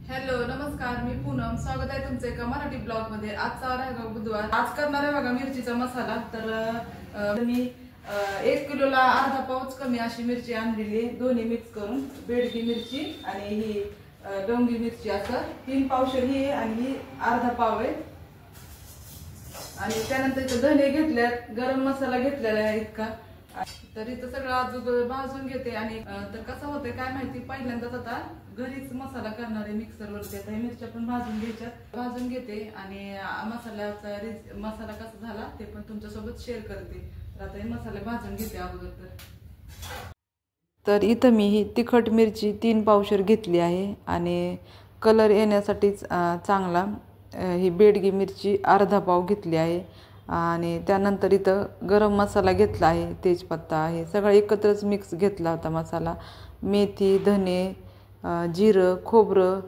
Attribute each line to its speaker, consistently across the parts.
Speaker 1: Hello नमस्कार, मी पूनम. स्वागत आहे तुमचं एका मराठी ब्लॉग मध्ये. आजचा वार आहे बुधवार. आज करणार आहे बघा मिरचीचा मसाला. तर मी 1 किलोला अर्धा पाऊच कमी अशी मिरची आणलेली, दोन्ही मिक्स करून. बेडगी मिरची आणि ही डोंगरी मिरची, असं 3 पावशेर ही आणि ही अर्धा पाव आहे. आणि त्यानंतर इथं धने घेतल्यात, गरम मसाला घेतलेला आहे इतका. तर इथं सगळं अजून भाजून घेते. आणि तर कसं होतंय काय माहिती, पहिल्यांदाच आता घरीच मसाला करणार आहे मिक्सरवरती. आता हे मिरच्या पण भाजून घ्यायच्यात, भाजून घेते आणि मसाला कसा झाला ते पण तुमच्यासोबत शेअर करते. तर आता हे मसाले भाजून घेते अगोदर. तर इथं मी ही तिखट मिरची 3 पावशेर घेतली आहे आणि कलर येण्यासाठीच चांगला ही बेडगी मिरची अर्धा पाव घेतली आहे. आणि त्यानंतर इथं गरम मसाला घेतला आहे, तेजपत्ता आहे, सगळं एकत्रच मिक्स घेतला होता मसाला. मेथी, धने, जिरं, खोबरं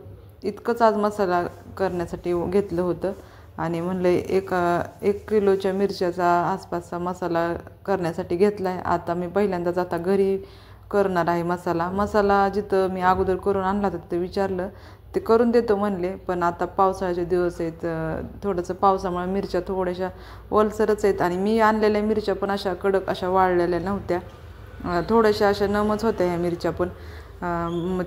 Speaker 1: इतकंच आज मसाला करण्यासाठी घेतलं होतं. आणि म्हणलं एक किलोच्या मिरच्याचा आसपासचा मसाला करण्यासाठी घेतला आहे. आता मी पहिल्यांदाच आता घरी करणार आहे मसाला जिथं मी अगोदर करून आणला होता तिथं विचारलं, ते करून देतो म्हणले. पण आता पावसाळ्याचे दिवस आहेत, थोडंसं पावसामुळे मिरच्या थोड्याशा ओलसरच आहेत. आणि मी आणलेल्या मिरच्या पण अशा कडक अशा वाळलेल्या नव्हत्या, थोड्याशा अशा नमच होत्या ह्या मिरच्या पण.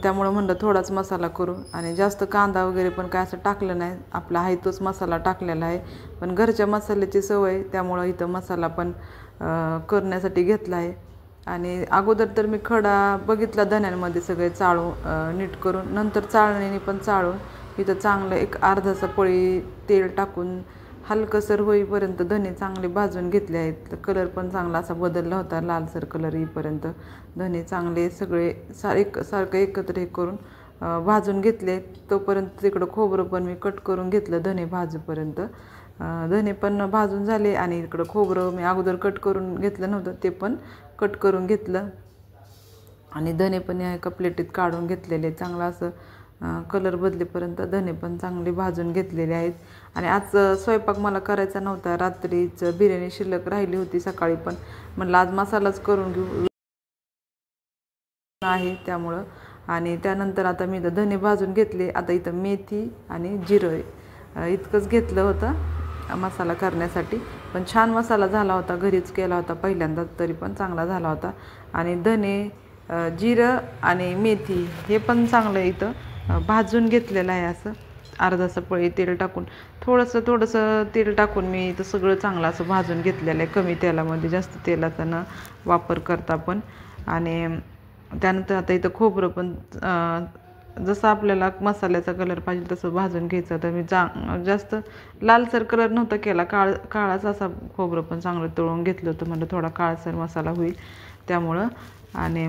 Speaker 1: त्यामुळं म्हणलं थोडाच मसाला करू. आणि जास्त कांदा वगैरे पण काय असं टाकलं नाही, आपला आहे तोच मसाला टाकलेला आहे. पण घरच्या मसाल्याची सवय, त्यामुळं इथं मसाला पण करण्यासाठी घेतला आहे. आणि अगोदर तर मी खडा बघितला धन्यांमध्ये सगळे चाळून नीट करून, नंतर चाळणीने पण चाळून इथं चांगलं एक अर्धाचा पळी तेल टाकून हलकसर होईपर्यंत धने चांगले भाजून घेतले आहेत. कलर पण चांगला असा बदलला होता, लालसर कलर येईपर्यंत धने चांगले सगळे सारखं एकत्र हे करून भाजून घेतले. तोपर्यंत तिकडं खोबरं पण मी कट करून घेतलं धने भाजूपर्यंत. धने पण भाजून झाले आणि इकडं खोबरं मी अगोदर कट करून घेतलं नव्हतं, ते पण कट करून घेतलं. आणि धने पण या एका प्लेटीत काढून घेतलेले, चांगलं असं कलर बदलेपर्यंत धने पण चांगले भाजून घेतलेले आहेत. आणि आज स्वयंपाक मला करायचा नव्हता, रात्रीच बिर्याणी शिल्लक राहिली होती सकाळी, पण म्हणलं आज मसालाच करून घेऊ आहे त्यामुळं. आणि त्यानंतर आता मी इथं धने भाजून घेतले. आता इथं मेथी आणि जिरं इतकंच घेतलं होतं मसाला करण्यासाठी. पण छान मसाला झाला होता, घरीच केला होता पहिल्यांदाच, तरी पण चांगला झाला होता. आणि धने, जिरं आणि मेथी हे पण चांगलं इथं भाजून घेतलेलं आहे. असं अर्धासा पळी तेल टाकून, थोडंसं तेल टाकून मी इथं सगळं चांगलं असं भाजून घेतलेलं आहे, कमी तेलामध्ये, जास्त तेलाचा न वापर करता पण. आणि त्यानंतर आता इथं खोबरं पण जसं आपल्याला मसाल्याचा कलर पाहिजे तसं भाजून घ्यायचं. तर मी जास्त लालसर कलर नव्हता केला, काळाच असा खोबरं पण चांगलं तळून घेतलं होतं, म्हणलं थोडा काळसर मसाला होईल त्यामुळं. आणि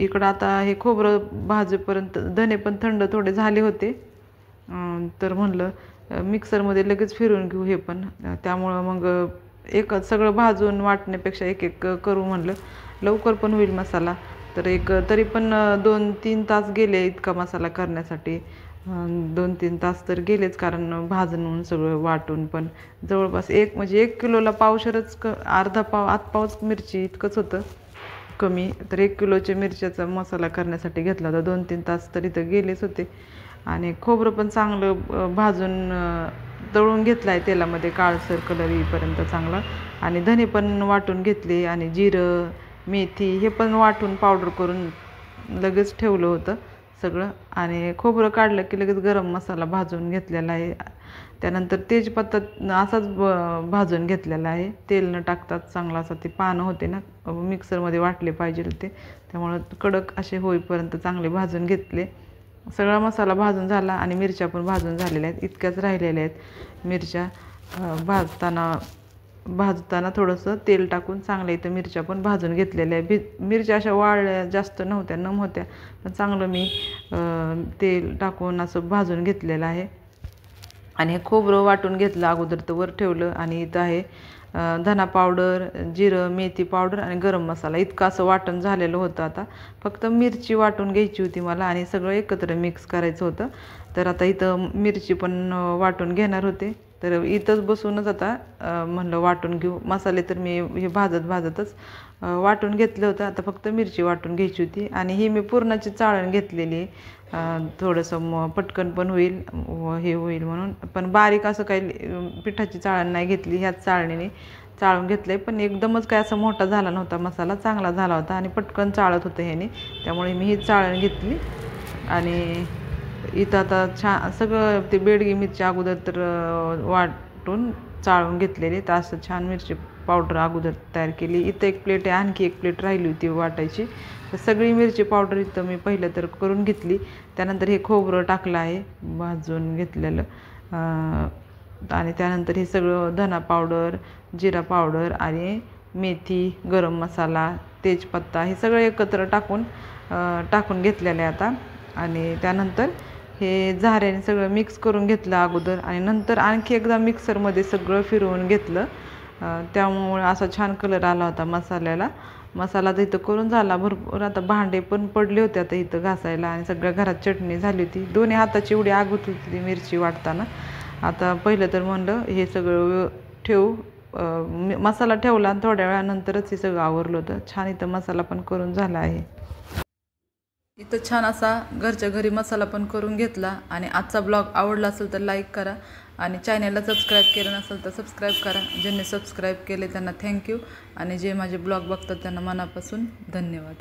Speaker 1: इकडं आता हे खोबरं भाजेपर्यंत धने पण थंड थोडे झाले होते. तर म्हणलं मिक्सरमध्ये लगेच फिरून घेऊ हे पण. त्यामुळं मग एकच सगळं भाजून वाटण्यापेक्षा एक एक करू म्हणलं, लवकर पण होईल मसाला. तर तरी पण 2-3 तास गेले इतका मसाला करण्यासाठी. 2-3 तास तर गेलेच, कारण भाजून सगळं वाटून पण जवळपास म्हणजे 1 किलोला पावशेरच अर्धा पाव आत पावच मिरची इतकंच होतं कमी. तर 1 किलोच्या मिरच्याचा मसाला करण्यासाठी घेतला होता. 2-3 तास तरी तर गेलेच होते. आणि खोबरं पण चांगलं भाजून तळून घेतलं आहे तेलामध्ये, काळसर कलर येईपर्यंत चांगला. आणि धने पण वाटून घेतले आणि जिरं, मेथी हे पण वाटून पावडर करून लगेच ठेवलं होतं सगळं. आणि खोबरं काढलं की लगेच गरम मसाला भाजून घेतलेला आहे. त्यानंतर तेजपत्ता असाच भाजून घेतलेला आहे, तेल न टाकतात. चांगला असा ते पानं होते ना, मिक्सरमध्ये वाटले पाहिजे ते, त्यामुळं कडक असे होईपर्यंत चांगले भाजून घेतले. सगळा मसाला भाजून झाला आणि मिरच्या पण भाजून झालेल्या आहेत, इतक्याच राहिलेल्या आहेत मिरच्या. भाजताना थोडंसं तेल टाकून चांगलं इथं मिरच्या पण भाजून घेतलेल्या आहे. मिरच्या अशा वाळल्या जास्त नव्हत्या, नम होत्या, पण चांगलं मी तेल टाकून असं भाजून घेतलेलं आहे. आणि हे खोबरं वाटून घेतलं अगोदर, तर वर ठेवलं. आणि इथं आहे धना पावडर, जिरं, मेथी पावडर आणि गरम मसाला, इतकं असं वाटण झालेलं होतं. आता फक्त मिरची वाटून घ्यायची होती मला आणि सगळं एकत्र मिक्स करायचं होतं. तर आता इथं मिरची पण वाटून घेणार होते. तर इथंच बसूनच आता म्हणलं वाटून घेऊ मसाले. तर मी हे भाजतच वाटून घेतलं होतं. आता फक्त मिरची वाटून घ्यायची होती आणि ही मी पुरणाची चाळण घेतलेली थोडंसं पटकन पण होईल हे होईल म्हणून. पण बारीक असं काही पिठाची चाळण नाही घेतली, ह्याच चाळणीने चाळून घेतलं पण एकदमच काय असं मोठा झाला नव्हता मसाला, चांगला झाला होता आणि पटकन चाळत होतं ह्याने, त्यामुळे मी ही चाळण घेतली. आणि इथं आता छान सगळं ते बेडगी मिरची अगोदर तर वाटून चाळून घेतलेली, तर असं छान मिरची पावडर अगोदर तयार केली. इथं एक प्लेट आहे, आणखी एक प्लेट राहिली होती वाटायची, तर सगळी मिरची पावडर इथं मी पहिलं तर करून घेतली. त्यानंतर हे खोबरं टाकलं आहे भाजून घेतलेलं आणि त्यानंतर हे सगळं धना पावडर, जिरा पावडर आणि मेथी, गरम मसाला, तेजपत्ता हे सगळं एकत्र टाकून घेतलेलं आहे आता. आणि त्यानंतर हे झाऱ्याने सगळं मिक्स करून घेतलं अगोदर आणि नंतर आणखी एकदा मिक्सरमध्ये सगळं फिरवून घेतलं. त्यामुळे असा छान कलर आला होता मसाल्याला. मसाला तर इथं करून झाला भरपूर. आता भांडे पण पडले होते आता इथं घासायला आणि सगळ्या घरात चटणी झाली होती. दोन्ही हाताची एवढी आग होती ती मिरची वाटताना. आता पहिलं तर म्हणलं हे सगळं ठेवू, मसाला ठेवला आणि थोड्या वेळानंतरच हे सगळं आवरलं होतं. छान इथं मसाला पण करून झाला आहे. इथं छान असा घरच्या घरी मसाला पण करून घेतला. आणि आजचा ब्लॉग आवडला असेल तर लाईक करा आणि चॅनलला सबस्क्राईब केलं नसेल तर सबस्क्राईब करा. ज्यांनी सबस्क्राईब केले त्यांना थँक्यू आणि जे माझे ब्लॉग बघतात त्यांना मनापासून धन्यवाद.